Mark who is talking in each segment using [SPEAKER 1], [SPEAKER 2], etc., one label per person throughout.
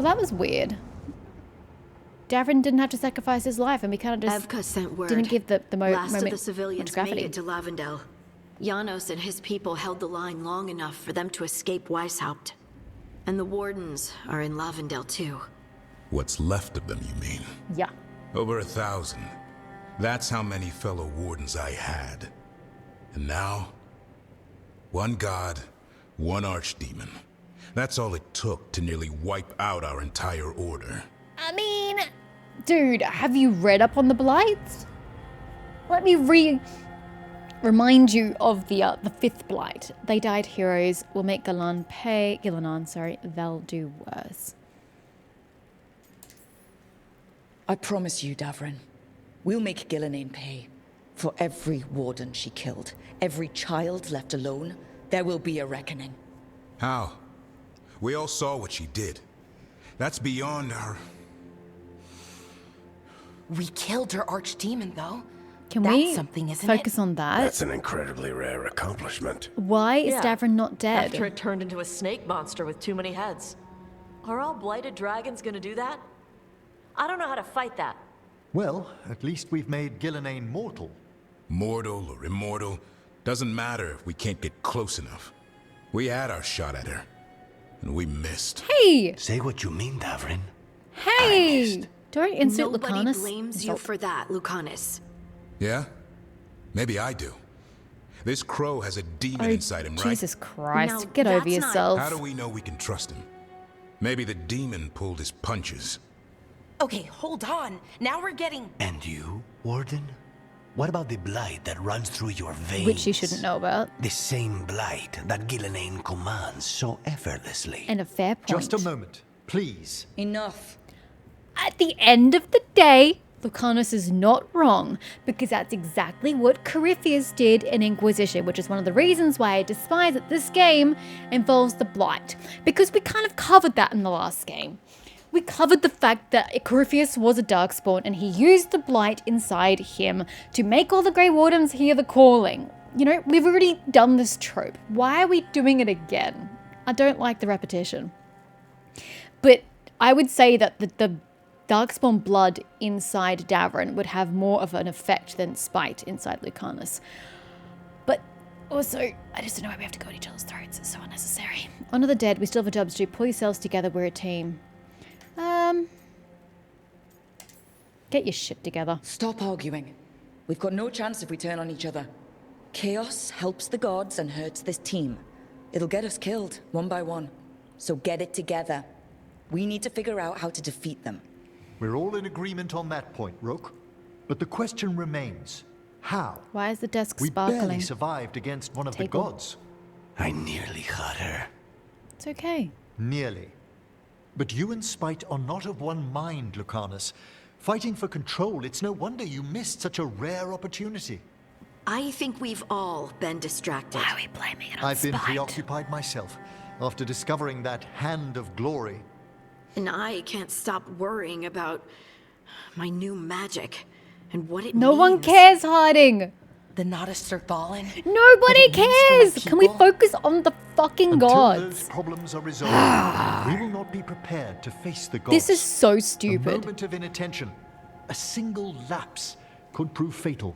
[SPEAKER 1] Well, that was weird. Davrin didn't have to sacrifice his life, and we kind of just
[SPEAKER 2] Evka sent word.
[SPEAKER 1] didn't give the
[SPEAKER 2] Last
[SPEAKER 1] moment
[SPEAKER 2] of the civilians
[SPEAKER 1] much gravity.
[SPEAKER 2] made it to Lavendel. Janos and his people held the line long enough for them to escape Weishaupt. And the wardens are in Lavendel too.
[SPEAKER 3] What's left of them, you mean?
[SPEAKER 1] Yeah.
[SPEAKER 3] Over 1,000. That's how many fellow wardens I had. And now, one god, one archdemon. That's all it took to nearly wipe out our entire order.
[SPEAKER 1] I mean, dude, have you read up on the Blights? Let me remind you of the fifth Blight. They died heroes. Will make Gillinan pay. They'll do worse.
[SPEAKER 4] I promise you, Davrin, we'll make Gillinan pay. For every warden she killed, every child left alone, there will be a reckoning.
[SPEAKER 3] How? We all saw what she did. That's beyond our...
[SPEAKER 5] We killed her archdemon, though.
[SPEAKER 1] Can
[SPEAKER 5] That's
[SPEAKER 1] we
[SPEAKER 5] something, isn't
[SPEAKER 1] focus on that?
[SPEAKER 6] That's an incredibly rare accomplishment.
[SPEAKER 1] Why is
[SPEAKER 7] Yeah.
[SPEAKER 1] Davrin not dead?
[SPEAKER 7] After it turned into a snake monster with too many heads. Are all blighted dragons gonna do that? I don't know how to fight that.
[SPEAKER 8] Well, at least we've made Gillinan mortal.
[SPEAKER 3] Mortal or immortal, doesn't matter if we can't get close enough. We had our shot at her, and we missed.
[SPEAKER 1] Hey!
[SPEAKER 6] Say what you mean, Davrin.
[SPEAKER 1] Hey! Don't insult
[SPEAKER 2] Nobody
[SPEAKER 1] Lucanus.
[SPEAKER 2] blames you for that, Lucanus.
[SPEAKER 3] Yeah? Maybe I do. This crow has a demon
[SPEAKER 1] Oh,
[SPEAKER 3] inside him, right?
[SPEAKER 1] Jesus Christ.
[SPEAKER 2] No,
[SPEAKER 1] Get over
[SPEAKER 2] that's not-
[SPEAKER 1] yourself.
[SPEAKER 3] How do we know we can trust him? Maybe the demon pulled his punches.
[SPEAKER 5] Okay, hold on. Now we're getting...
[SPEAKER 6] And you, Warden? What about the blight that runs through your veins?
[SPEAKER 1] Which you shouldn't know about.
[SPEAKER 6] The same blight that Gillinan commands so effortlessly.
[SPEAKER 1] And a fair point.
[SPEAKER 8] Just a moment, please.
[SPEAKER 4] Enough.
[SPEAKER 1] At the end of the day, Lucanus is not wrong, because that's exactly what Corypheus did in Inquisition, which is one of the reasons why I despise that this game involves the Blight. Because we kind of covered that in the last game. We covered the fact that Corypheus was a Darkspawn and he used the Blight inside him to make all the Grey Wardens hear the calling. You know, we've already done this trope. Why are we doing it again? I don't like the repetition. But I would say that the Darkspawn blood inside Davrin would have more of an effect than spite inside Lucanus. But also, I just don't know why we have to go at each other's throats. It's so unnecessary. Honor the dead. We still have a job to do. Pull yourselves together. We're a team. Get your shit together.
[SPEAKER 4] Stop arguing. We've got no chance if we turn on each other. Chaos helps the gods and hurts this team. It'll get us killed, one by one. So get it together. We need to figure out how to defeat them.
[SPEAKER 8] We're all in agreement on that point, Rook. But the question remains, how?
[SPEAKER 1] Why is the desk
[SPEAKER 8] We
[SPEAKER 1] sparkling?
[SPEAKER 8] barely survived against one of the
[SPEAKER 1] Table.
[SPEAKER 8] gods.
[SPEAKER 6] I nearly got her.
[SPEAKER 1] It's okay.
[SPEAKER 8] Nearly. But you and Spite are not of one mind, Lucanus. Fighting for control, it's no wonder you missed such a rare opportunity.
[SPEAKER 2] I think we've all been distracted.
[SPEAKER 1] Why are we blaming it on
[SPEAKER 8] I've been
[SPEAKER 1] spite?
[SPEAKER 8] preoccupied myself, after discovering that hand of glory.
[SPEAKER 2] And I can't stop worrying about my new magic and what it
[SPEAKER 1] No
[SPEAKER 2] means.
[SPEAKER 1] one cares, Harding.
[SPEAKER 5] The Noddists are fallen.
[SPEAKER 1] Nobody
[SPEAKER 8] But it means for my
[SPEAKER 1] cares. Can we
[SPEAKER 8] people-
[SPEAKER 1] focus on the fucking
[SPEAKER 8] Until
[SPEAKER 1] gods?
[SPEAKER 8] those problems are resolved, we will not be prepared to face the gods.
[SPEAKER 1] This is so
[SPEAKER 8] A
[SPEAKER 1] stupid.
[SPEAKER 8] moment of inattention, a single lapse, could prove fatal.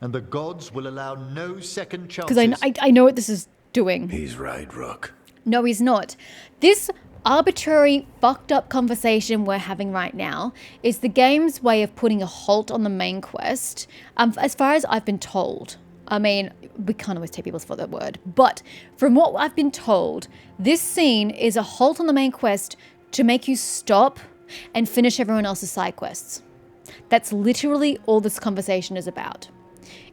[SPEAKER 8] And the gods will allow no second chances.
[SPEAKER 1] Because I know what this is doing.
[SPEAKER 6] He's right, Rook.
[SPEAKER 1] No, he's not. This arbitrary, fucked up conversation we're having right now is the game's way of putting a halt on the main quest, as far as I've been told. I mean, we can't always take people's for their word, but from what I've been told, this scene is a halt on the main quest to make you stop and finish everyone else's side quests. That's literally all this conversation is about.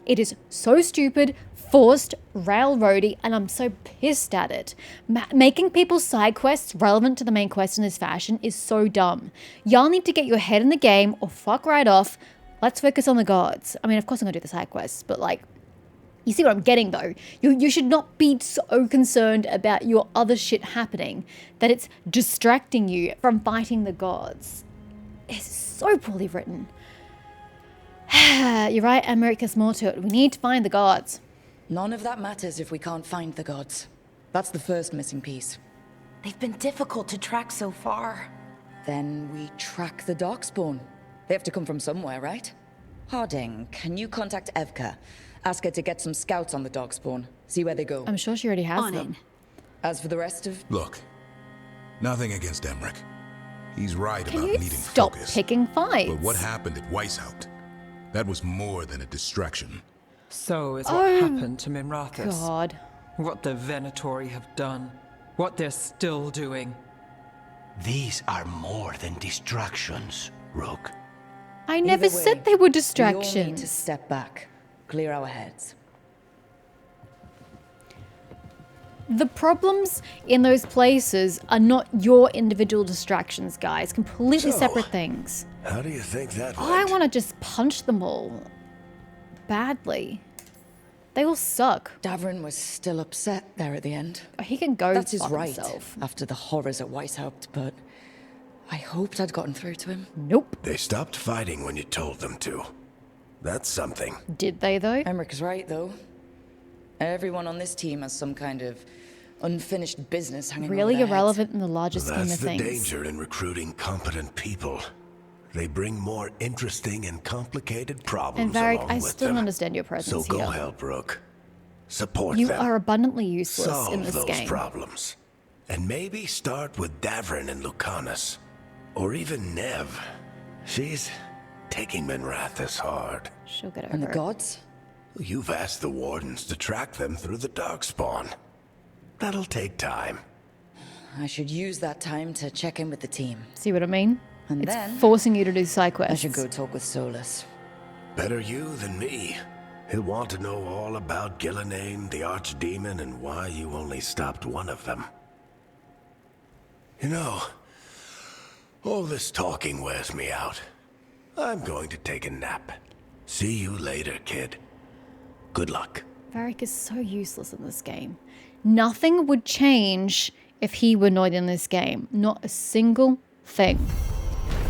[SPEAKER 1] It is so stupid, forced, railroady, and I'm so pissed at it. Making people's side quests relevant to the main quest in this fashion is so dumb. Y'all need to get your head in the game or fuck right off. Let's focus on the gods. I mean, of course I'm gonna do the side quests, but like, you see what I'm getting though? You should not be so concerned about your other shit happening that it's distracting you from fighting the gods. It's so poorly written. You're right, Emmerich, there's more to it. We need to find the gods.
[SPEAKER 4] None of that matters if we can't find the gods. That's the first missing piece.
[SPEAKER 5] They've been difficult to track so far.
[SPEAKER 4] Then we track the Darkspawn. They have to come from somewhere, right? Harding, can you contact Evka? Ask her to get some scouts on the Darkspawn. See where they go.
[SPEAKER 1] I'm sure she already has
[SPEAKER 2] On
[SPEAKER 1] them.
[SPEAKER 2] in.
[SPEAKER 4] As for the rest of...
[SPEAKER 3] Look, nothing against Emmerich. He's right
[SPEAKER 1] Can
[SPEAKER 3] about
[SPEAKER 1] you
[SPEAKER 3] needing
[SPEAKER 1] stop
[SPEAKER 3] focus.
[SPEAKER 1] picking fights?
[SPEAKER 3] But what happened at Weishaupt? That was more than a distraction.
[SPEAKER 9] So is what happened to Minrathous.
[SPEAKER 1] God.
[SPEAKER 9] What the Venatori have done. What they're still doing.
[SPEAKER 6] These are more than distractions, Rook.
[SPEAKER 1] I never
[SPEAKER 4] Either way,
[SPEAKER 1] said they were
[SPEAKER 4] We all need to
[SPEAKER 1] distractions.
[SPEAKER 4] step back. Clear our heads.
[SPEAKER 1] The problems in those places are not your individual distractions, guys. Completely
[SPEAKER 10] So,
[SPEAKER 1] separate things.
[SPEAKER 10] How do you think that went?
[SPEAKER 1] I want to just punch them all. Badly. They all suck.
[SPEAKER 4] Davrin was still upset there at the end.
[SPEAKER 1] He can go
[SPEAKER 4] That's his
[SPEAKER 1] fuck
[SPEAKER 4] right,
[SPEAKER 1] himself.
[SPEAKER 4] after the horrors at Weishaupt, but I hoped I'd gotten through to him.
[SPEAKER 1] Nope.
[SPEAKER 10] They stopped fighting when you told them to. That's something.
[SPEAKER 1] Did they, though?
[SPEAKER 4] Emmerich is right, though. Everyone on this team has some kind of unfinished business hanging over
[SPEAKER 1] Really
[SPEAKER 4] their heads.
[SPEAKER 1] irrelevant in the larger scheme
[SPEAKER 10] That's
[SPEAKER 1] of
[SPEAKER 10] the
[SPEAKER 1] things.
[SPEAKER 10] danger in recruiting competent people. They bring more interesting and complicated problems
[SPEAKER 1] And Varric,
[SPEAKER 10] along
[SPEAKER 1] I
[SPEAKER 10] with
[SPEAKER 1] still don't
[SPEAKER 10] them.
[SPEAKER 1] understand your presence
[SPEAKER 10] So go
[SPEAKER 1] here.
[SPEAKER 10] help, Rook. Support
[SPEAKER 1] You
[SPEAKER 10] them.
[SPEAKER 1] are abundantly useless
[SPEAKER 10] Solve
[SPEAKER 1] in this
[SPEAKER 10] those
[SPEAKER 1] game.
[SPEAKER 10] problems. And maybe start with Davrin and Lucanus. Or even Nev. She's taking Minrathous hard.
[SPEAKER 1] She'll get over
[SPEAKER 4] And the
[SPEAKER 1] it.
[SPEAKER 4] gods?
[SPEAKER 10] You've asked the Wardens to track them through the Darkspawn. That'll take time.
[SPEAKER 4] I should use that time to check in with the team.
[SPEAKER 1] See what I mean?
[SPEAKER 4] And
[SPEAKER 1] It's
[SPEAKER 4] then
[SPEAKER 1] forcing you to do side quests.
[SPEAKER 4] I should go talk with Solus.
[SPEAKER 10] Better you than me. He'll want to know all about Gillenane, the Archdemon, and why you only stopped one of them. You know, all this talking wears me out. I'm going to take a nap. See you later, kid. Good luck.
[SPEAKER 1] Varric is so useless in this game. Nothing would change if he were not in this game. Not a single thing.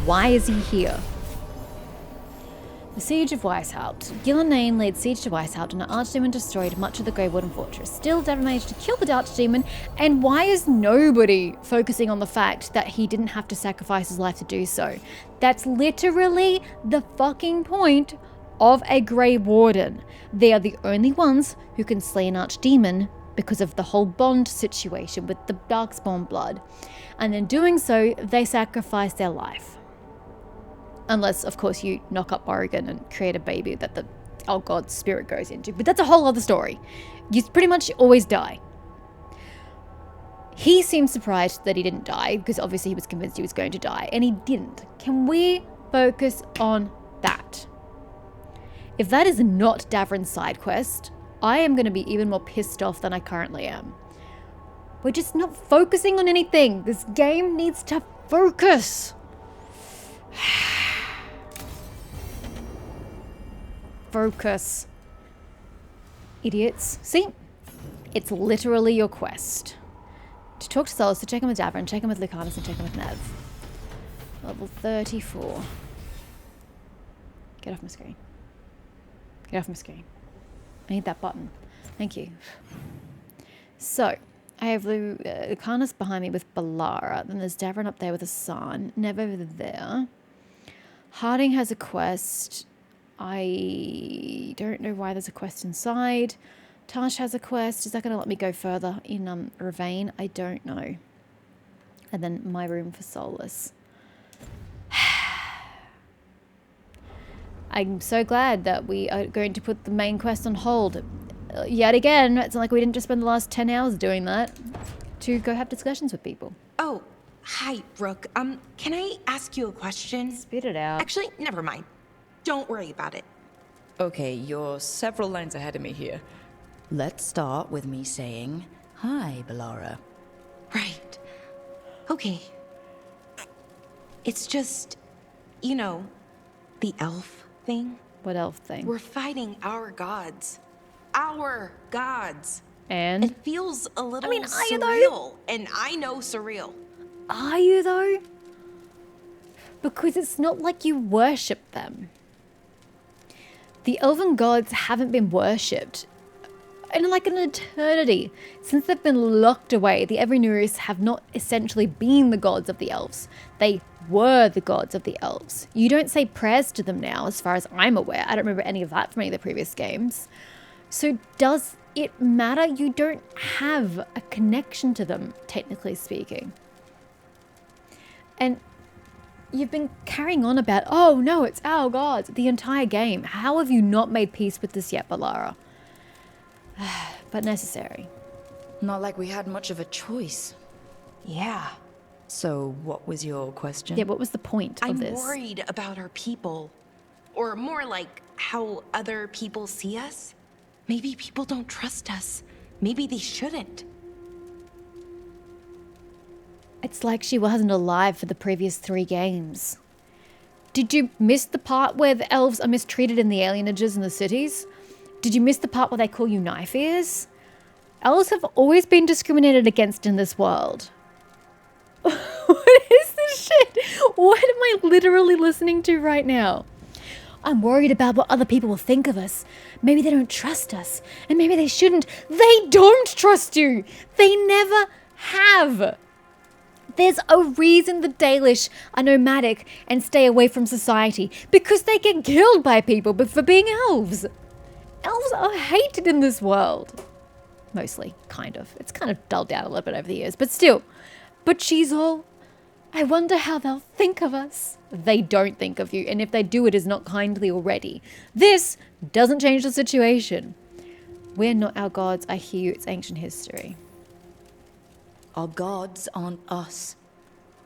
[SPEAKER 1] Why is he here? The Siege of Weishaupt. Gillenane laid siege to Weishaupt and an Archdemon destroyed much of the Grey Warden Fortress. Still, Davin managed to kill the Archdemon, and why is nobody focusing on the fact that he didn't have to sacrifice his life to do so? That's literally the fucking point of a Grey Warden. They are the only ones who can slay an Archdemon because of the whole bond situation with the Darkspawn blood. And in doing so, they sacrifice their life. Unless, of course, you knock up Oregon and create a baby that the God's spirit goes into. But that's a whole other story. You pretty much always die. He seemed surprised that he didn't die, because obviously he was convinced he was going to die, and he didn't. Can we focus on that? If that is not Davrin's side quest, I am going to be even more pissed off than I currently am. We're just not focusing on anything. This game needs to focus. Focus. Idiots. See? It's literally your quest. To talk to Solus, to check in with Davrin, check in with Lucanus, and check in with Nev. Level 34. Get off my screen. Get off my screen. I need that button. Thank you. So, I have Lucanus behind me with Balara. Then there's Davrin up there with Asan. Nev over there. Harding has a quest. I don't know why there's a quest inside. Tash has a quest. Is that going to let me go further in Ravane? I don't know. And then my room for Solus. I'm so glad that we are going to put the main quest on hold. Yet again, it's not like we didn't just spend the last 10 hours doing that to go have discussions with people.
[SPEAKER 5] Oh, hi, Brooke. Can I ask you a question?
[SPEAKER 1] Spit it out.
[SPEAKER 5] Actually, never mind. Don't worry about it.
[SPEAKER 4] Okay, you're several lines ahead of me here. Let's start with me saying, hi, Balara.
[SPEAKER 5] Right. Okay. It's just, you know, the elf thing.
[SPEAKER 1] What elf thing?
[SPEAKER 5] We're fighting our gods. Our gods.
[SPEAKER 1] And?
[SPEAKER 5] It feels a little
[SPEAKER 1] are you
[SPEAKER 5] surreal.
[SPEAKER 1] though?
[SPEAKER 5] And I know surreal.
[SPEAKER 1] Are you though? Because it's not like you worship them. The elven gods haven't been worshipped. in like an eternity. Since they've been locked away, the Evinurus have not essentially been the gods of the elves. They were the gods of the elves. You don't say prayers to them now, as far as I'm aware. I don't remember any of that from any of the previous games. So does it matter? You don't have a connection to them, technically speaking. And you've been carrying on about, oh no, it's our gods, the entire game. How have you not made peace with this yet, Balara? But necessary.
[SPEAKER 4] Not like we had much of a choice.
[SPEAKER 5] Yeah.
[SPEAKER 4] So, what was your question?
[SPEAKER 1] Yeah, what was the point of this?
[SPEAKER 5] I'm worried about our people. Or more like how other people see us. Maybe people don't trust us. Maybe they shouldn't.
[SPEAKER 1] It's like she wasn't alive for the previous 3 games. Did you miss the part where the elves are mistreated in the alienages in the cities? Did you miss the part where they call you knife ears? Elves have always been discriminated against in this world. What is this shit? What am I literally listening to right now? I'm worried about what other people will think of us. Maybe they don't trust us, and maybe they shouldn't. They don't trust you. They never have. There's a reason the Dalish are nomadic and stay away from society, because they get killed by people for being elves. Elves are hated in this world. Mostly, kind of. It's kind of dulled down a little bit over the years, but still. But she's all, I wonder how they'll think of us. They don't think of you, and if they do, it is not kindly already. This doesn't change the situation. We're not our gods. I hear you. It's ancient history.
[SPEAKER 4] Our gods aren't us.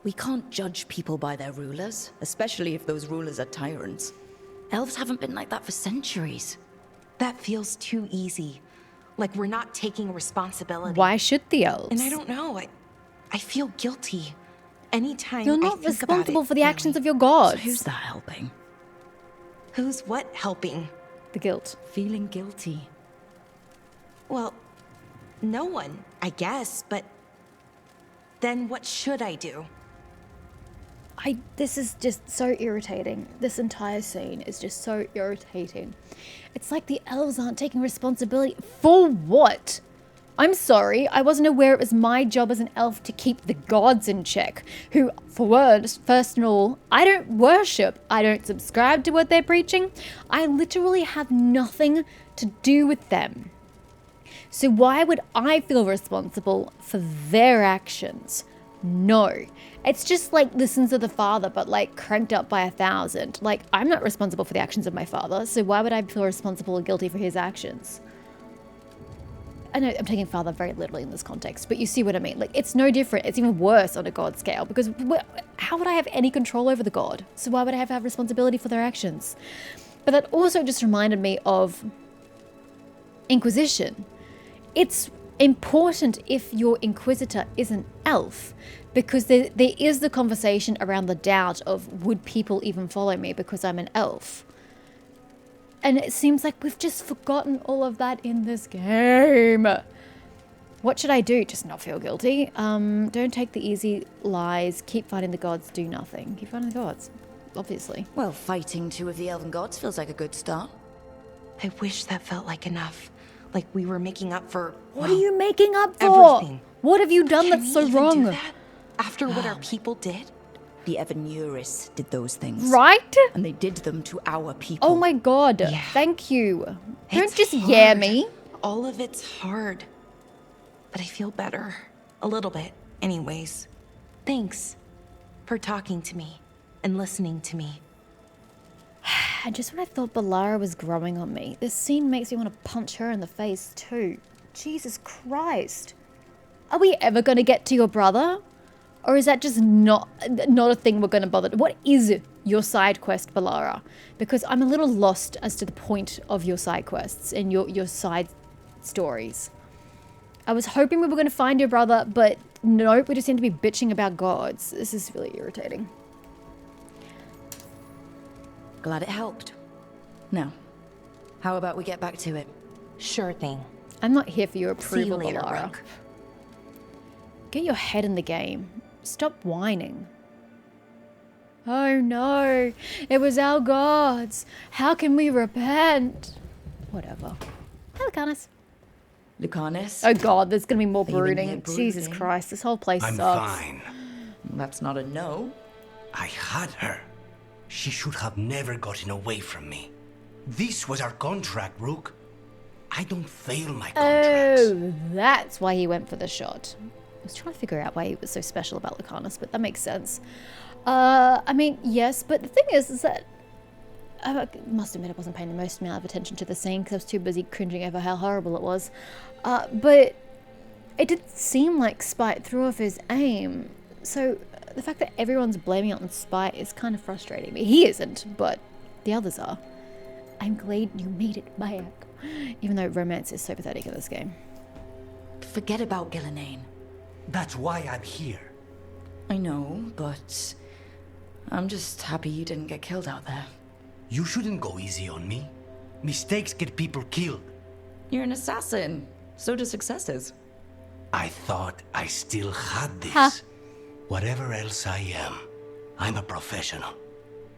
[SPEAKER 4] We can't judge people by their rulers, especially if those rulers are tyrants. Elves haven't been like that for centuries.
[SPEAKER 5] That feels too easy. Like we're not taking responsibility.
[SPEAKER 1] Why should the elves?
[SPEAKER 5] And I don't know. I feel guilty. Anytime
[SPEAKER 1] You're
[SPEAKER 5] I
[SPEAKER 1] not
[SPEAKER 5] think
[SPEAKER 1] responsible
[SPEAKER 5] about it,
[SPEAKER 1] for the actions of your gods.
[SPEAKER 4] So who's that helping?
[SPEAKER 5] Who's what helping?
[SPEAKER 1] The guilt.
[SPEAKER 4] Feeling guilty.
[SPEAKER 5] Well, no one, I guess, but then what should I do?
[SPEAKER 1] This is just so irritating. This entire scene is just so irritating. It's like the elves aren't taking responsibility. For what? I'm sorry, I wasn't aware it was my job as an elf to keep the gods in check, who, for words, first and all, I don't worship. I don't subscribe to what they're preaching. I literally have nothing to do with them. So why would I feel responsible for their actions? No. It's just like the sins of the father, but like cranked up by 1,000. Like, I'm not responsible for the actions of my father, so why would I feel responsible or guilty for his actions? I know I'm taking father very literally in this context, but you see what I mean. Like, it's no different. It's even worse on a god scale, because how would I have any control over the god? So why would I have to have responsibility for their actions? But that also just reminded me of Inquisition. It's important if your Inquisitor is an elf, because there is the conversation around the doubt of, would people even follow me because I'm an elf? And it seems like we've just forgotten all of that in this game. What should I do? Just not feel guilty. Don't take the easy lies. Keep fighting the gods. Do nothing. Keep fighting the gods. Obviously.
[SPEAKER 4] Well, fighting 2 of the elven gods feels like a good start.
[SPEAKER 5] I wish that felt like enough. Like we were making up for,
[SPEAKER 1] What are you making up for?
[SPEAKER 5] Everything.
[SPEAKER 1] What have you done
[SPEAKER 5] Can
[SPEAKER 1] that's
[SPEAKER 5] we
[SPEAKER 1] so
[SPEAKER 5] even
[SPEAKER 1] wrong?
[SPEAKER 5] do that after what our people did?
[SPEAKER 4] The Evinurus did those things.
[SPEAKER 1] Right?
[SPEAKER 4] And they did them to our people.
[SPEAKER 1] Oh my god.
[SPEAKER 5] Yeah.
[SPEAKER 1] Thank you. Don't
[SPEAKER 5] It's
[SPEAKER 1] just yeah
[SPEAKER 5] hard.
[SPEAKER 1] me.
[SPEAKER 5] All of it's hard. But I feel better. A little bit, anyways. Thanks for talking to me and listening to me.
[SPEAKER 1] And just when I thought Balara was growing on me, this scene makes me want to punch her in the face too. Jesus Christ. Are we ever going to get to your brother? Or is that just not a thing we're going to bother? What is your side quest, Balara? Because I'm a little lost as to the point of your side quests and your side stories. I was hoping we were going to find your brother, but nope, we just seem to be bitching about gods. This is really irritating.
[SPEAKER 4] Glad it helped. Now, how about we get back to it?
[SPEAKER 5] Sure thing.
[SPEAKER 1] I'm not here for your
[SPEAKER 5] See you
[SPEAKER 1] approval,
[SPEAKER 5] later,
[SPEAKER 1] Balara.
[SPEAKER 5] Rook.
[SPEAKER 1] Get your head in the game. Stop whining. Oh no, it was our gods. How can we repent? Whatever. Hello, Canis.
[SPEAKER 4] Lucanus.
[SPEAKER 1] Oh god, there's gonna be more
[SPEAKER 4] Are you in
[SPEAKER 1] brooding.
[SPEAKER 4] here
[SPEAKER 1] Jesus
[SPEAKER 4] brooding?
[SPEAKER 1] Christ, this whole place
[SPEAKER 6] I'm
[SPEAKER 1] sucks.
[SPEAKER 6] fine.
[SPEAKER 4] That's not a no.
[SPEAKER 6] I had her. She should have never gotten away from me. This was our contract, Rook. I don't fail my contracts.
[SPEAKER 1] Oh, that's why he went for the shot. I was trying to figure out why he was so special about Lucanus, but that makes sense. I mean, yes, but the thing is that I must admit I wasn't paying the most amount of attention to the scene because I was too busy cringing over how horrible it was. But it did seem like Spite threw off his aim. So the fact that everyone's blaming it on Spite is kind of frustrating me. He isn't, but the others are. I'm glad you made it back. Even though romance is so pathetic in this game.
[SPEAKER 4] Forget about Gillenane.
[SPEAKER 6] That's why I'm here.
[SPEAKER 4] I know, but I'm just happy you didn't get killed out there.
[SPEAKER 6] You shouldn't go easy on me. Mistakes get people killed.
[SPEAKER 4] You're an assassin. So do successes.
[SPEAKER 6] I thought I still had this.
[SPEAKER 1] Huh.
[SPEAKER 6] Whatever else I am, I'm a professional.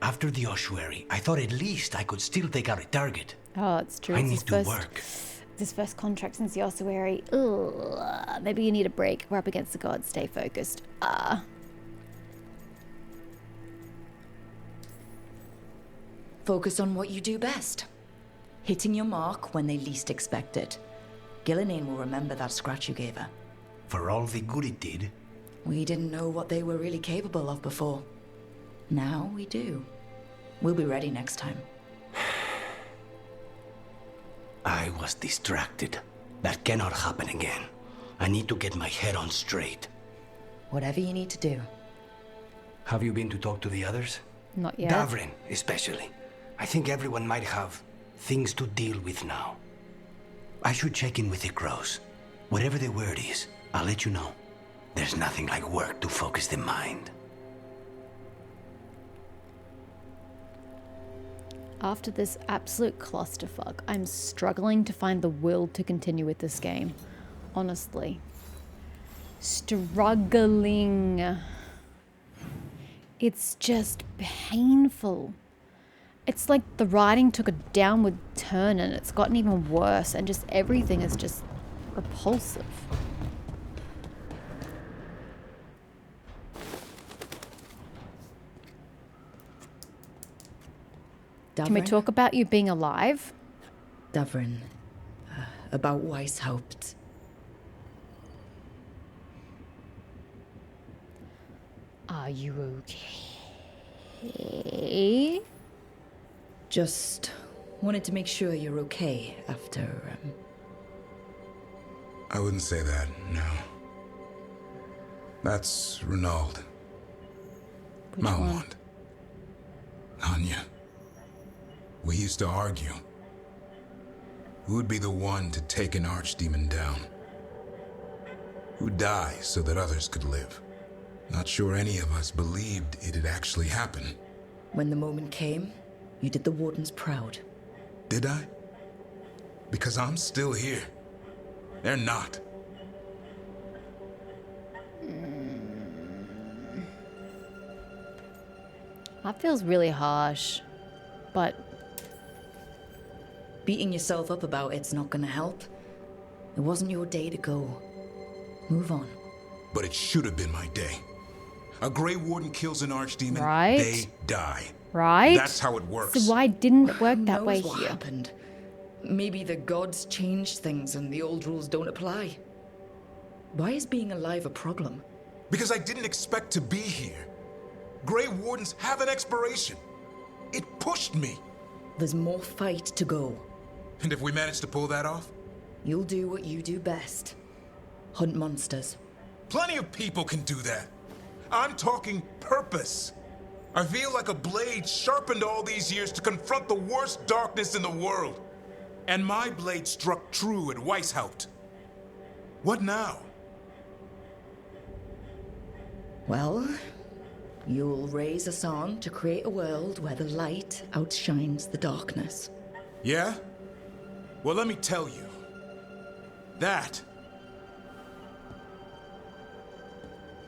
[SPEAKER 6] After the ossuary, I thought at least I could still take out a target.
[SPEAKER 1] Oh, it's true.
[SPEAKER 6] I
[SPEAKER 1] It's
[SPEAKER 6] need
[SPEAKER 1] his
[SPEAKER 6] to
[SPEAKER 1] first,
[SPEAKER 6] work.
[SPEAKER 1] it's his first contract since the ossuary. Ugh. Maybe you need a break. We're up against the gods. Stay focused.
[SPEAKER 4] Focus on what you do best. Hitting your mark when they least expect it. Gillenane will remember that scratch you gave her.
[SPEAKER 6] For all the good it did,
[SPEAKER 4] We didn't know what they were really capable of before. Now we do. We'll be ready next time.
[SPEAKER 6] I was distracted. That cannot happen again. I need to get my head on straight.
[SPEAKER 4] Whatever you need to do.
[SPEAKER 6] Have you been to talk to the others?
[SPEAKER 1] Not yet.
[SPEAKER 6] Davrin, especially. I think everyone might have things to deal with now. I should check in with the crows. Whatever the word is, I'll let you know. There's nothing like work to focus the mind.
[SPEAKER 1] After this absolute clusterfuck, I'm struggling to find the will to continue with this game. Honestly. Struggling. It's just painful. It's like the writing took a downward turn and it's gotten even worse and just everything is just repulsive. Can we talk about you being alive?
[SPEAKER 4] Davrin, about Weishaupt.
[SPEAKER 1] Are you okay?
[SPEAKER 4] Just wanted to make sure you're okay after,
[SPEAKER 3] I wouldn't say that, no. That's Renaud.
[SPEAKER 1] Which one?
[SPEAKER 3] Malmont. Anya. We used to argue. Who'd be the one to take an archdemon down? Who'd die so that others could live? Not sure any of us believed it'd actually happen.
[SPEAKER 4] When the moment came, you did the Wardens proud.
[SPEAKER 3] Did I? Because I'm still here. They're not.
[SPEAKER 1] That feels really harsh, but
[SPEAKER 4] Beating yourself up about it's not gonna help. It wasn't your day to go. Move on.
[SPEAKER 3] But it should have been my day. A Grey Warden kills an archdemon,
[SPEAKER 1] Right.
[SPEAKER 3] they die.
[SPEAKER 1] right?
[SPEAKER 3] That's how it works.
[SPEAKER 1] So why didn't it work
[SPEAKER 4] Who
[SPEAKER 1] that way
[SPEAKER 4] knows what
[SPEAKER 1] here?
[SPEAKER 4] happened? Maybe the gods changed things and the old rules don't apply. Why is being alive a problem?
[SPEAKER 3] Because I didn't expect to be here. Grey Wardens have an expiration. It pushed me.
[SPEAKER 4] There's more fight to go.
[SPEAKER 3] And if we manage to pull that off,
[SPEAKER 4] You'll do what you do best. Hunt monsters.
[SPEAKER 3] plenty of people can do that. I'm talking purpose. I feel like a blade sharpened all these years to confront the worst darkness in the world. And my blade struck true at Weishaupt. What now?
[SPEAKER 4] Well, you'll raise a song to create a world where the light outshines the darkness.
[SPEAKER 3] Yeah? Well, let me tell you. That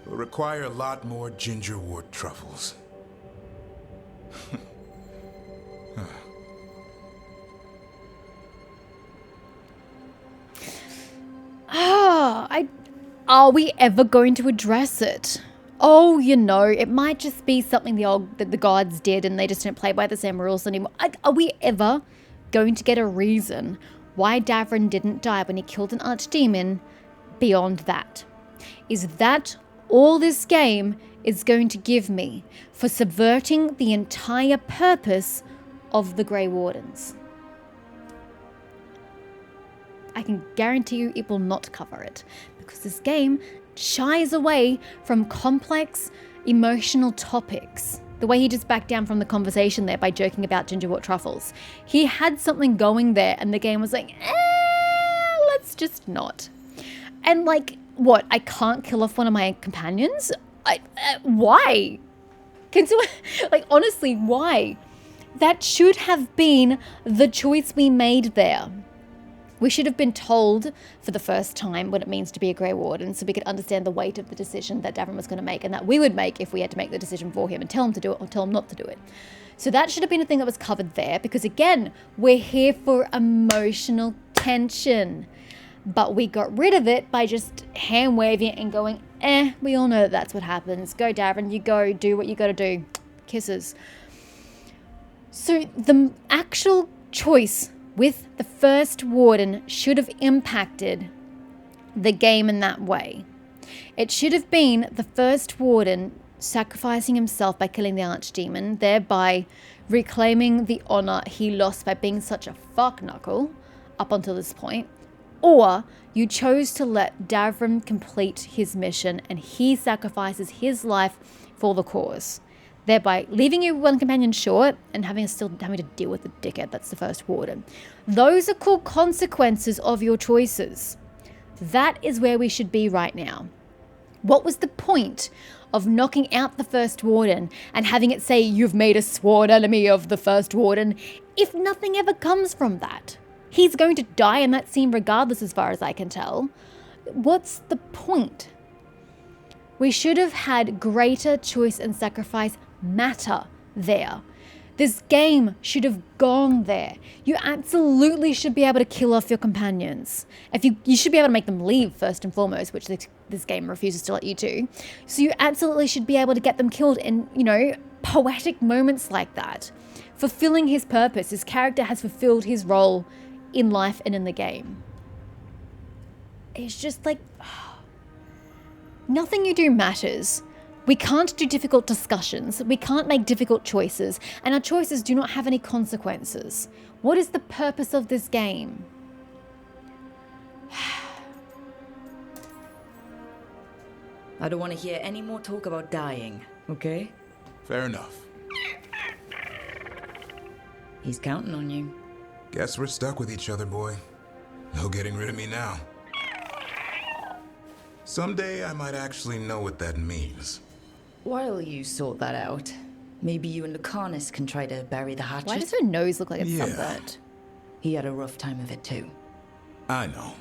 [SPEAKER 3] will require a lot more gingerwort truffles.
[SPEAKER 1] Are we ever going to address it? Oh, you know, it might just be something that the gods did and they just don't play by the same rules anymore. Are we ever going to get a reason why Davrin didn't die when he killed an archdemon beyond that? Is that all this game is going to give me for subverting the entire purpose of the Grey Wardens? I can guarantee you it will not cover it, because this game shies away from complex emotional topics. The way he just backed down from the conversation there by joking about gingerbread truffles. He had something going there and the game was like, let's just not. And like, what? I can't kill off one of my companions? Why? Can someone, like, honestly, why? That should have been the choice we made there. We should have been told for the first time what it means to be a Grey Warden, so we could understand the weight of the decision that Davrin was going to make and that we would make if we had to make the decision for him and tell him to do it or tell him not to do it. So that should have been a thing that was covered there, because again, we're here for emotional tension. But we got rid of it by just hand waving it and going, we all know that that's what happens. Go, Davrin, you go, do what you got to do. Kisses. So the actual choice with the first warden should have impacted the game in that way. It should have been the first warden sacrificing himself by killing the archdemon, thereby reclaiming the honor he lost by being such a fuckknuckle up until this point. Or you chose to let Davrin complete his mission and he sacrifices his life for the cause, thereby leaving you one companion short and having to deal with the dickhead that's the first warden. Those are called consequences of your choices. That is where we should be right now. What was the point of knocking out the first warden and having it say you've made a sworn enemy of the first warden if nothing ever comes from that? He's going to die in that scene regardless, as far as I can tell. What's the point? We should have had greater choice and sacrifice matter there. This game should have gone there. You absolutely should be able to kill off your companions. You should be able to make them leave first and foremost, which this game refuses to let you do. So you absolutely should be able to get them killed in, poetic moments like that. Fulfilling his purpose. His character has fulfilled his role in life and in the game. It's just like, nothing you do matters. We can't do difficult discussions. We can't make difficult choices. And our choices do not have any consequences. What is the purpose of this game?
[SPEAKER 4] I don't want to hear any more talk about dying, okay?
[SPEAKER 3] Fair enough.
[SPEAKER 4] He's counting on you.
[SPEAKER 3] Guess we're stuck with each other, boy. No getting rid of me now. Someday I might actually know what that means.
[SPEAKER 4] While you sort that out, maybe you and Lucanus can try to bury the hatchet.
[SPEAKER 1] Why does her nose look like it's sunburnt?
[SPEAKER 4] He had a rough time of it too.
[SPEAKER 3] I know.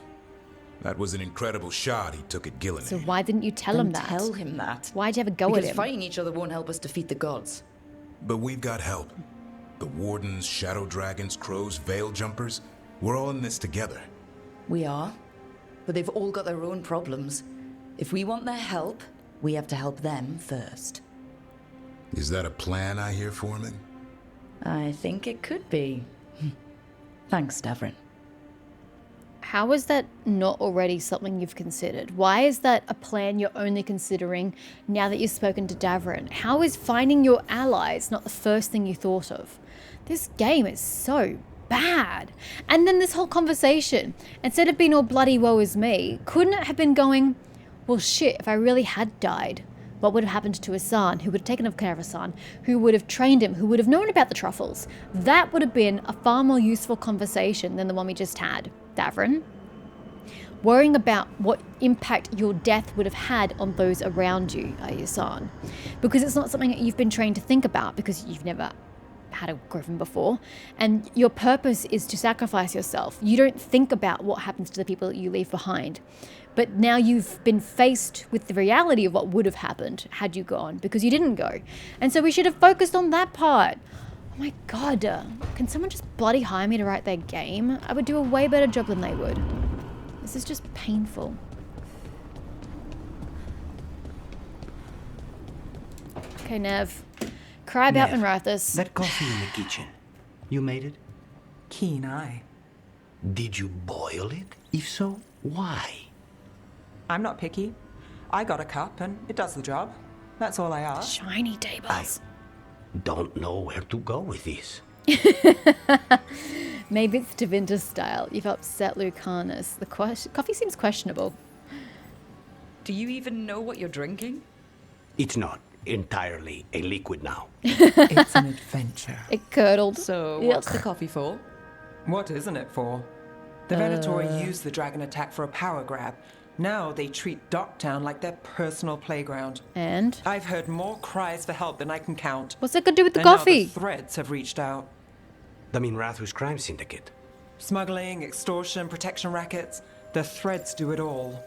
[SPEAKER 3] That was an incredible shot he took at Gillenay.
[SPEAKER 1] So why didn't you tell him that?
[SPEAKER 4] Tell him that.
[SPEAKER 1] Why'd you have a go at him?
[SPEAKER 4] Because fighting each other won't help us defeat the gods.
[SPEAKER 3] But we've got help. The Wardens, Shadow Dragons, Crows, Veil Jumpers, we're all in this together.
[SPEAKER 4] We are, but they've all got their own problems. If we want their help, we have to help them first.
[SPEAKER 3] Is that a plan I hear forming?
[SPEAKER 4] I think it could be. Thanks, Davrin.
[SPEAKER 1] How is that not already something you've considered? Why is that a plan you're only considering now that you've spoken to Davrin? How is finding your allies not the first thing you thought of? This game is so bad. And then this whole conversation, instead of being all bloody woe is me, couldn't it have been going, well shit, if I really had died, what would have happened to Hassan? Who would have taken care of Hassan? Who would have trained him? Who would have known about the truffles? That would have been a far more useful conversation than the one we just had. Davrin, worrying about what impact your death would have had on those around you, Hassan. Because it's not something that you've been trained to think about because you've never had a griffin before. And your purpose is to sacrifice yourself. You don't think about what happens to the people that you leave behind. But now you've been faced with the reality of what would have happened had you gone, because you didn't go. And so we should have focused on that part. Oh my god, can someone just bloody hire me to write their game? I would do a way better job than they would. This is just painful. Okay, Nev. Cry about
[SPEAKER 6] Nev,
[SPEAKER 1] Minrathous.
[SPEAKER 6] That coffee in the kitchen. You made it?
[SPEAKER 9] Keen eye.
[SPEAKER 6] Did you boil it? If so, why?
[SPEAKER 9] I'm not picky. I got a cup and it does the job. That's all I ask.
[SPEAKER 1] Shiny tables.
[SPEAKER 6] Don't know where to go with this.
[SPEAKER 1] Maybe it's Tevinter style. You've upset Lucanus. The coffee seems questionable.
[SPEAKER 4] Do you even know what you're drinking?
[SPEAKER 6] It's not entirely a liquid now.
[SPEAKER 9] It's an adventure.
[SPEAKER 1] It curdled.
[SPEAKER 4] So, what's the coffee for?
[SPEAKER 9] What isn't it for? The Venatori used the dragon attack for a power grab. Now they treat Docktown like their personal playground.
[SPEAKER 1] And?
[SPEAKER 9] I've heard more cries for help than I can count.
[SPEAKER 1] What's that got to do with the
[SPEAKER 9] And now
[SPEAKER 1] coffee?
[SPEAKER 9] the Threads have reached out.
[SPEAKER 6] The Minrathous crime syndicate.
[SPEAKER 9] Smuggling, extortion, protection rackets. The Threads do it all.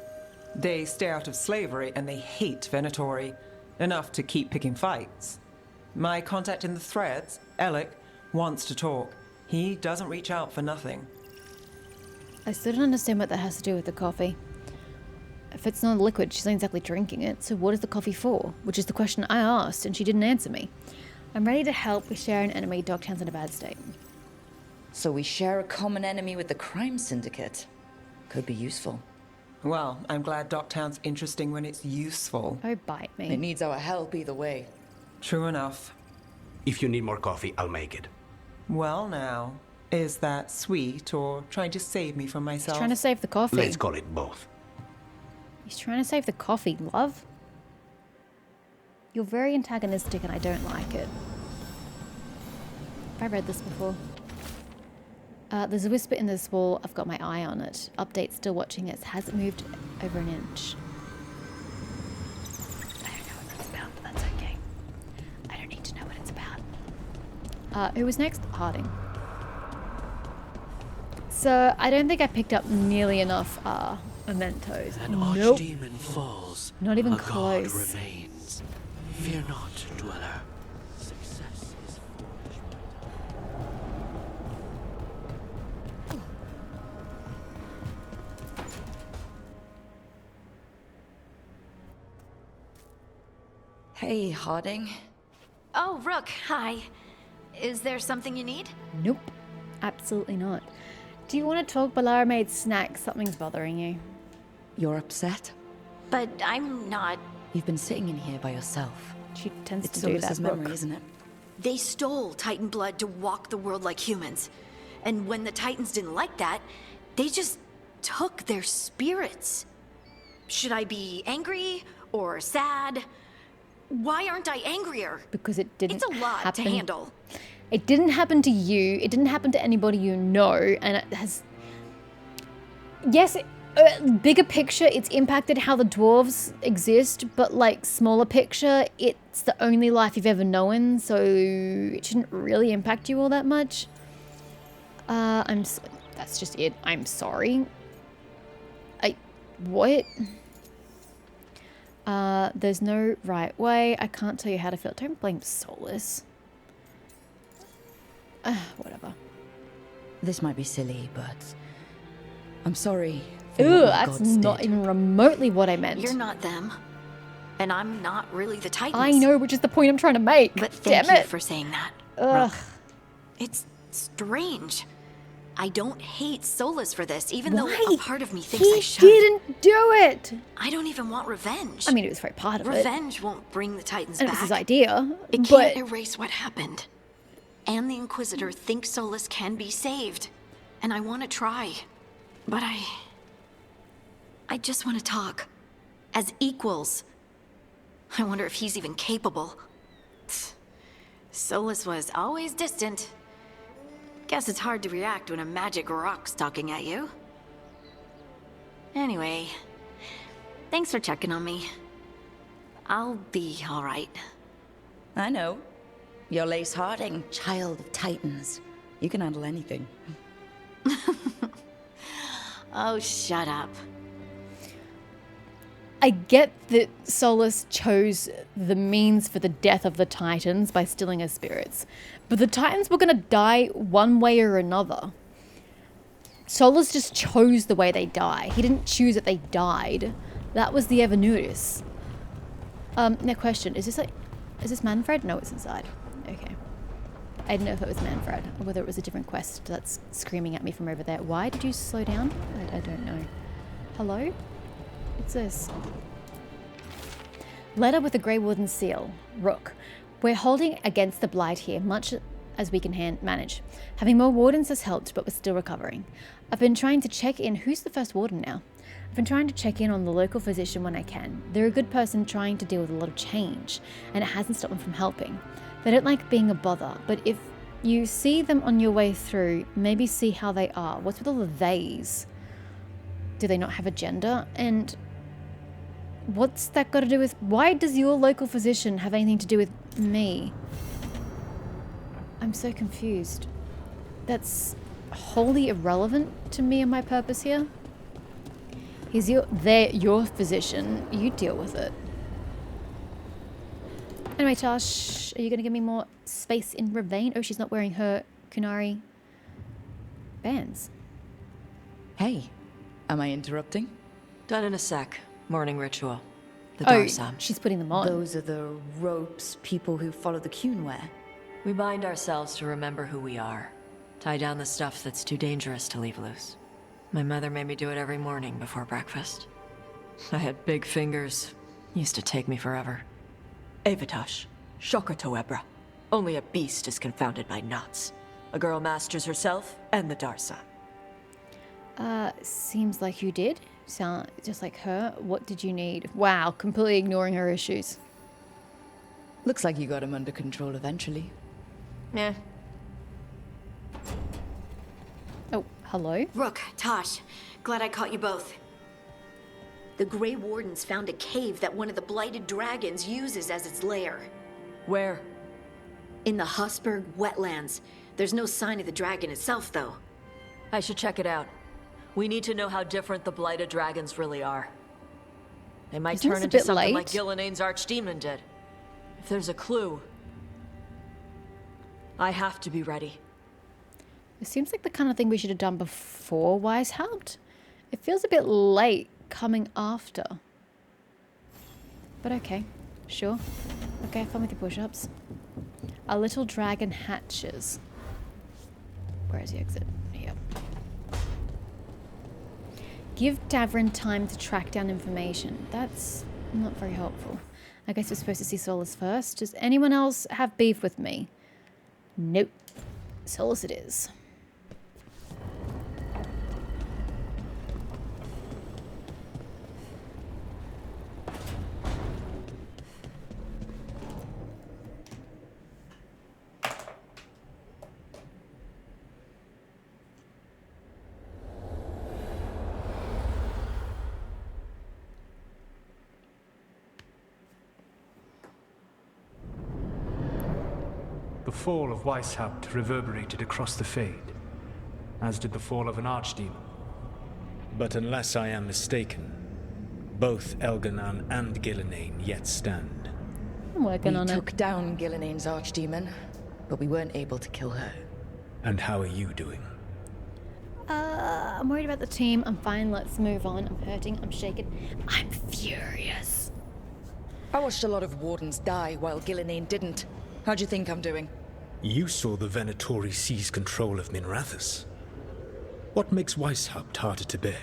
[SPEAKER 9] They stay out of slavery and they hate Venatori. Enough to keep picking fights. My contact in the Threads, Alec, wants to talk. He doesn't reach out for nothing.
[SPEAKER 1] I still don't understand what that has to do with the coffee. If it's not a liquid, she's not exactly drinking it, so what is the coffee for? Which is the question I asked, and she didn't answer me. I'm ready to help. We share an enemy. Docktown's in a bad state.
[SPEAKER 4] So we share a common enemy with the crime syndicate. Could be useful.
[SPEAKER 9] Well, I'm glad Docktown's interesting when it's useful.
[SPEAKER 1] Oh, bite me.
[SPEAKER 4] It needs our help either way.
[SPEAKER 9] True enough.
[SPEAKER 6] If you need more coffee, I'll make it.
[SPEAKER 9] Well now, is that sweet or trying to save me from
[SPEAKER 1] He's
[SPEAKER 9] myself?
[SPEAKER 1] trying to save the coffee.
[SPEAKER 6] Let's call it both.
[SPEAKER 1] He's trying to save the coffee, love. You're very antagonistic and I don't like it. Have I read this before? There's a whisper in this wall. I've got my eye on it. Update, still watching it. Hasn't moved over an inch. I don't know what that's about, but that's okay. I don't need to know what it's about. Who was next? Harding. So, I don't think I picked up nearly enough mementos.
[SPEAKER 11] An
[SPEAKER 1] Nope.
[SPEAKER 11] archdemon falls.
[SPEAKER 1] Not even
[SPEAKER 11] a god
[SPEAKER 1] close.
[SPEAKER 11] remains. Fear not, dweller. Success is foolish.
[SPEAKER 4] Hey, Harding.
[SPEAKER 2] Oh, Rook, hi. Is there something you need?
[SPEAKER 1] Nope. Absolutely not. Do you want to talk? Balara made snacks. Something's bothering you.
[SPEAKER 4] You're upset?
[SPEAKER 2] But I'm not.
[SPEAKER 4] You've been sitting in here by yourself.
[SPEAKER 1] She tends
[SPEAKER 4] It's
[SPEAKER 1] to do that.
[SPEAKER 4] Solus's memory,
[SPEAKER 1] Look.
[SPEAKER 4] isn't it?
[SPEAKER 2] They stole Titan blood to walk the world like humans. And when the Titans didn't like that, they just took their spirits. Should I be angry or sad? Why aren't I angrier?
[SPEAKER 1] Because it didn't
[SPEAKER 2] It's a lot
[SPEAKER 1] happen.
[SPEAKER 2] to handle.
[SPEAKER 1] It didn't happen to you. It didn't happen to anybody you know. And it has... Yes, bigger picture, it's impacted how the dwarves exist. But, like, smaller picture, it's the only life you've ever known. So it shouldn't really impact you all that much. That's just it. I'm sorry. What? There's no right way. I can't tell you how to feel. Don't blame Solus. Whatever.
[SPEAKER 4] This might be silly, but I'm sorry. For
[SPEAKER 1] Ooh,
[SPEAKER 4] what my
[SPEAKER 1] that's
[SPEAKER 4] gods
[SPEAKER 1] not
[SPEAKER 4] did.
[SPEAKER 1] even remotely what I meant.
[SPEAKER 2] You're not them. And I'm not really the Titans.
[SPEAKER 1] I know, which is the point I'm trying to make.
[SPEAKER 2] But thank
[SPEAKER 1] Damn
[SPEAKER 2] you
[SPEAKER 1] it.
[SPEAKER 2] for saying that.
[SPEAKER 1] Ugh.
[SPEAKER 2] It's strange. I don't hate Solus for this, even
[SPEAKER 1] Why?
[SPEAKER 2] though a part of me thinks I
[SPEAKER 1] He
[SPEAKER 2] should.
[SPEAKER 1] didn't do it.
[SPEAKER 2] I don't even want revenge.
[SPEAKER 1] I mean, it was very part of it.
[SPEAKER 2] Revenge won't bring the Titans
[SPEAKER 1] And it
[SPEAKER 2] back.
[SPEAKER 1] was his idea.
[SPEAKER 2] It
[SPEAKER 1] but
[SPEAKER 2] can't erase what happened. And the Inquisitor thinks Solus can be saved. And I want to try. But I just want to talk. As equals. I wonder if he's even capable. Solus was always distant. Guess it's hard to react when a magic rock's talking at you. Anyway, thanks for checking on me. I'll be all right.
[SPEAKER 4] I know. You're Lace Harding, child of Titans. You can handle anything.
[SPEAKER 2] Oh, shut up.
[SPEAKER 1] I get that Solus chose the means for the death of the Titans by stealing her spirits. But the Titans were going to die one way or another. Solus just chose the way they die. He didn't choose that they died. That was the Evanutus. Now question, is this like... Is this Manfred? No, it's inside. Okay. I didn't know if it was Manfred or whether it was a different quest that's screaming at me from over there. Why did you slow down? I don't know. Hello? What's this? Letter with a Grey Warden seal. Rook. We're holding against the blight here, much as we can manage. Having more wardens has helped, but we're still recovering. I've been trying to check in. Who's the first warden now? I've been trying to check in on the local physician when I can. They're a good person trying to deal with a lot of change, and it hasn't stopped them from helping. They don't like being a bother, but if you see them on your way through, maybe see how they are. What's with all the theys? Do they not have a gender? And what's that got to do with... Why does your local physician have anything to do with me? I'm so confused. That's wholly irrelevant to me and my purpose here. He's your physician. You deal with it. Anyway, Tash, are you going to give me more space in Ravane? Oh, she's not wearing her Kunari bands.
[SPEAKER 4] Hey, am I interrupting?
[SPEAKER 7] Done in a sec. Morning ritual. The
[SPEAKER 1] Oh,
[SPEAKER 7] Darsam.
[SPEAKER 1] she's putting them on.
[SPEAKER 2] Those are the ropes people who follow the Kuhn wear.
[SPEAKER 7] We bind ourselves to remember who we are. Tie down the stuff that's too dangerous to leave loose. My mother made me do it every morning before breakfast. I had big fingers. Used to take me forever. Avatash. Shokratoebra. Only a beast is confounded by knots. A girl masters herself and the Darsam.
[SPEAKER 1] Seems like you did. Sound just like her. What did you need? Wow, completely ignoring her issues.
[SPEAKER 4] Looks like you got him under control eventually.
[SPEAKER 7] Yeah.
[SPEAKER 1] Oh, hello?
[SPEAKER 2] Rook, Tosh, glad I caught you both. The Grey Wardens found a cave that one of the blighted dragons uses as its lair.
[SPEAKER 7] Where?
[SPEAKER 2] In the Husberg wetlands. There's no sign of the dragon itself, though.
[SPEAKER 7] I should check it out. We need to know how different the blighted dragons really are. They might
[SPEAKER 1] Isn't
[SPEAKER 7] turn
[SPEAKER 1] this a
[SPEAKER 7] into
[SPEAKER 1] bit
[SPEAKER 7] something
[SPEAKER 1] late?
[SPEAKER 7] like Gillenane's archdemon did. If there's a clue, I have to be ready.
[SPEAKER 1] It seems like the kind of thing we should have done before Weishaupt. It feels a bit late coming after. But okay, sure. Okay, fun with your push-ups. A little dragon hatches. Where is the exit? Here. Give Davrin time to track down information. That's not very helpful. I guess we're supposed to see Solus first. Does anyone else have beef with me? Nope. Solus it is.
[SPEAKER 12] The fall of Weishaupt reverberated across the Fade, as did the fall of an archdemon.
[SPEAKER 13] But unless I am mistaken, both Elganan and Gillenane yet stand.
[SPEAKER 1] I'm working on
[SPEAKER 4] We
[SPEAKER 1] it.
[SPEAKER 4] took down Gillenane's archdemon, but we weren't able to kill her.
[SPEAKER 13] And how are you doing?
[SPEAKER 1] I'm worried about the team. I'm fine. Let's move on. I'm hurting. I'm shaken. I'm furious.
[SPEAKER 4] I watched a lot of wardens die while Gillenane didn't. How'd you think I'm doing?
[SPEAKER 13] You saw the Venatori seize control of Minrathous. What makes Weishaupt harder to bear?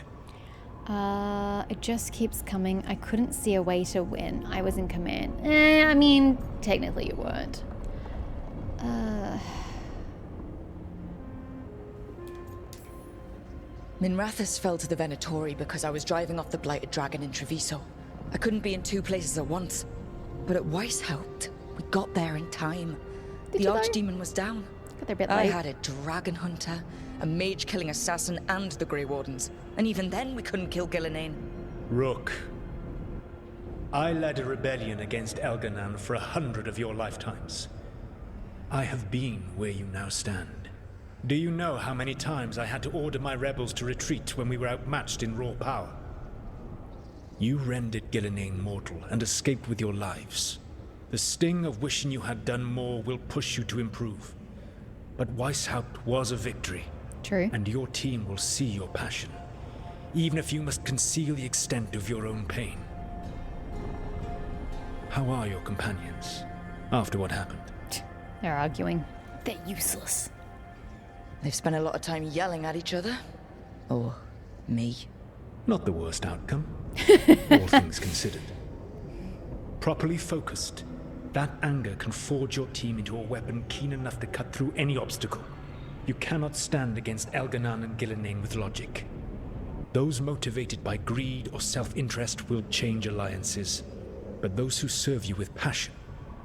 [SPEAKER 1] It just keeps coming. I couldn't see a way to win. I was in command. I mean, technically you weren't.
[SPEAKER 4] Minrathous fell to the Venatori because I was driving off the blighted dragon in Treviso. I couldn't be in two places at once. But at Weishaupt, we got there in time.
[SPEAKER 1] Did
[SPEAKER 4] The
[SPEAKER 1] you though?
[SPEAKER 4] archdemon was down.
[SPEAKER 1] Got there a bit
[SPEAKER 4] I
[SPEAKER 1] late.
[SPEAKER 4] had a dragon hunter, a mage-killing assassin, and the Grey Wardens. And even then, we couldn't kill Gillenane.
[SPEAKER 13] Rook. I led a rebellion against Elganan for 100 of your lifetimes. I have been where you now stand. Do you know how many times I had to order my rebels to retreat when we were outmatched in raw power? You rendered Gillenane mortal and escaped with your lives. The sting of wishing you had done more will push you to improve. But Weishaupt was a victory.
[SPEAKER 1] True.
[SPEAKER 13] And your team will see your passion, even if you must conceal the extent of your own pain. How are your companions? after what happened.
[SPEAKER 1] They're arguing. They're useless.
[SPEAKER 4] They've spent a lot of time yelling at each other. Or me.
[SPEAKER 13] Not the worst outcome, all things considered. Properly focused, that anger can forge your team into a weapon keen enough to cut through any obstacle. You cannot stand against Elganan and Gillenane with logic. Those motivated by greed or self-interest will change alliances, but those who serve you with passion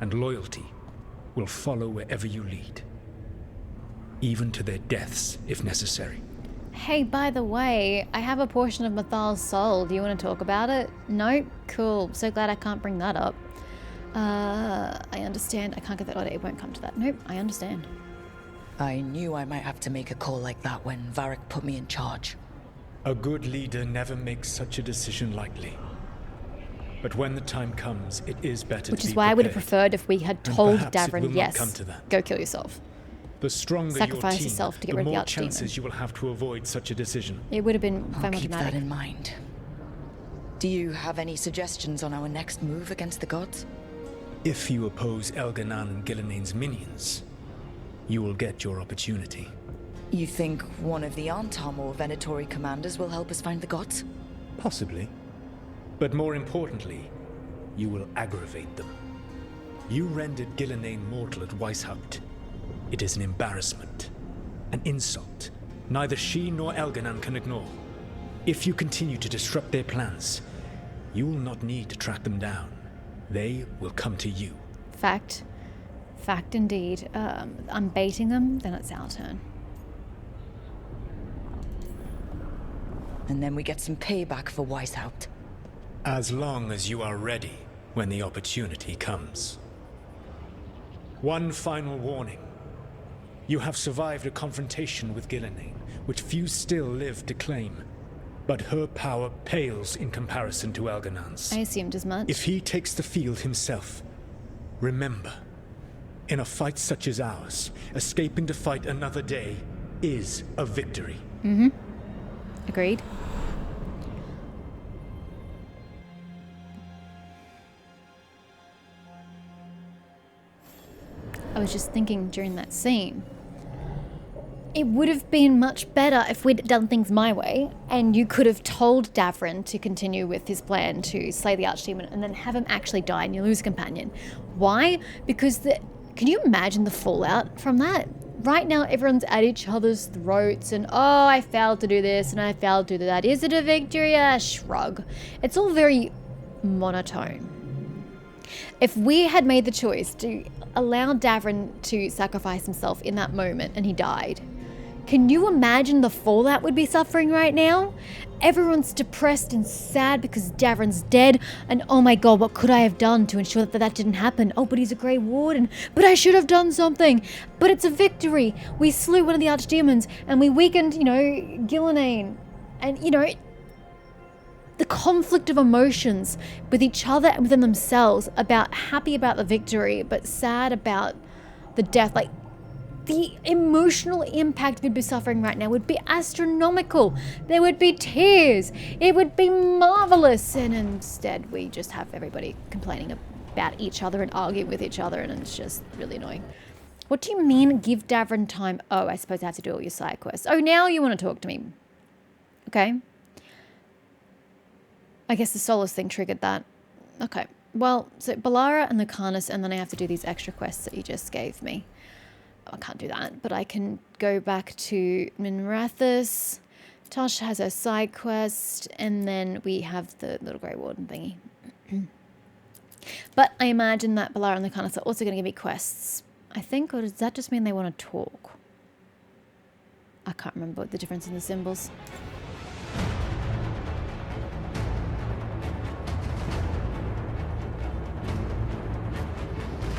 [SPEAKER 13] and loyalty will follow wherever you lead. Even to their deaths, if necessary.
[SPEAKER 1] Hey, by the way, I have a portion of Mathal's soul. Do you want to talk about it? Nope? Cool. So glad I can't bring that up. I understand. I can't get that order. It won't come to that. Nope, I understand.
[SPEAKER 4] I knew I might have to make a call like that when Varric put me in charge.
[SPEAKER 13] A good leader never makes such a decision lightly. But when the time comes, it is better
[SPEAKER 1] Which
[SPEAKER 13] to
[SPEAKER 1] is
[SPEAKER 13] be
[SPEAKER 1] why I would have
[SPEAKER 13] prepared.
[SPEAKER 1] preferred if we had
[SPEAKER 13] And
[SPEAKER 1] told
[SPEAKER 13] perhaps it will
[SPEAKER 1] Davrin,
[SPEAKER 13] not
[SPEAKER 1] yes,
[SPEAKER 13] come to that.
[SPEAKER 1] go kill yourself.
[SPEAKER 13] The stronger
[SPEAKER 1] Sacrifice
[SPEAKER 13] your team,
[SPEAKER 1] yourself to get
[SPEAKER 13] the
[SPEAKER 1] rid of the
[SPEAKER 13] more
[SPEAKER 1] archdemon.
[SPEAKER 13] chances you will have to avoid such a decision.
[SPEAKER 1] It would have been far
[SPEAKER 4] I'll
[SPEAKER 1] more
[SPEAKER 4] keep
[SPEAKER 1] dramatic.
[SPEAKER 4] that in mind. Do you have any suggestions on our next move against the gods?
[SPEAKER 13] If you oppose Elganan and Gillenane's minions, you will get your opportunity.
[SPEAKER 4] You think one of the Antam or Venatori commanders will help us find the gods?
[SPEAKER 13] Possibly. But more importantly, you will aggravate them. You rendered Gillenane mortal at Weishaupt. It is an embarrassment, an insult, neither she nor Elganan can ignore. If you continue to disrupt their plans, you will not need to track them down. They will come to you.
[SPEAKER 1] Fact. Fact indeed. I'm baiting them, then it's our turn.
[SPEAKER 4] And then we get some payback for Weishaupt.
[SPEAKER 13] As long as you are ready when the opportunity comes. One final warning. You have survived a confrontation with Gillenane, which few still live to claim. But her power pales in comparison to Elganan's.
[SPEAKER 1] I assumed as much.
[SPEAKER 13] If he takes the field himself, remember, in a fight such as ours, escaping to fight another day is a victory.
[SPEAKER 1] Mm-hmm. Agreed. I was just thinking during that scene, it would have been much better if we'd done things my way and you could have told Davrin to continue with his plan to slay the archdemon and then have him actually die and you lose a companion. Why? Because can you imagine the fallout from that? Right now everyone's at each other's throats and, oh, I failed to do this and I failed to do that. Is it a victory? Shrug. It's all very monotone. If we had made the choice to allow Davrin to sacrifice himself in that moment and he died, can you imagine the fallout we'd be suffering right now? Everyone's depressed and sad because Davrin's dead, and oh my god, what could I have done to ensure that didn't happen? Oh, but he's a Grey Warden, but I should have done something. But it's a victory. We slew one of the archdemons and we weakened, Gillenane. And, the conflict of emotions with each other and within themselves, about happy about the victory, but sad about the death. Like, the emotional impact we'd be suffering right now would be astronomical. There would be tears. It would be marvelous. And instead, we just have everybody complaining about each other and arguing with each other, and it's just really annoying. What do you mean, give Davrin time? Oh, I suppose I have to do all your side quests. Oh, now you want to talk to me. Okay. I guess the Solus thing triggered that. Okay. Well, so Balara and Lucanus, and then I have to do these extra quests that you just gave me. Oh, I can't do that, but I can go back to Minrathous. Tosh has her side quest, and then we have the little Grey Warden thingy. But I imagine that Balara and Lucanus are also going to give me quests, I think, or does that just mean they want to talk? I can't remember the difference in the symbols.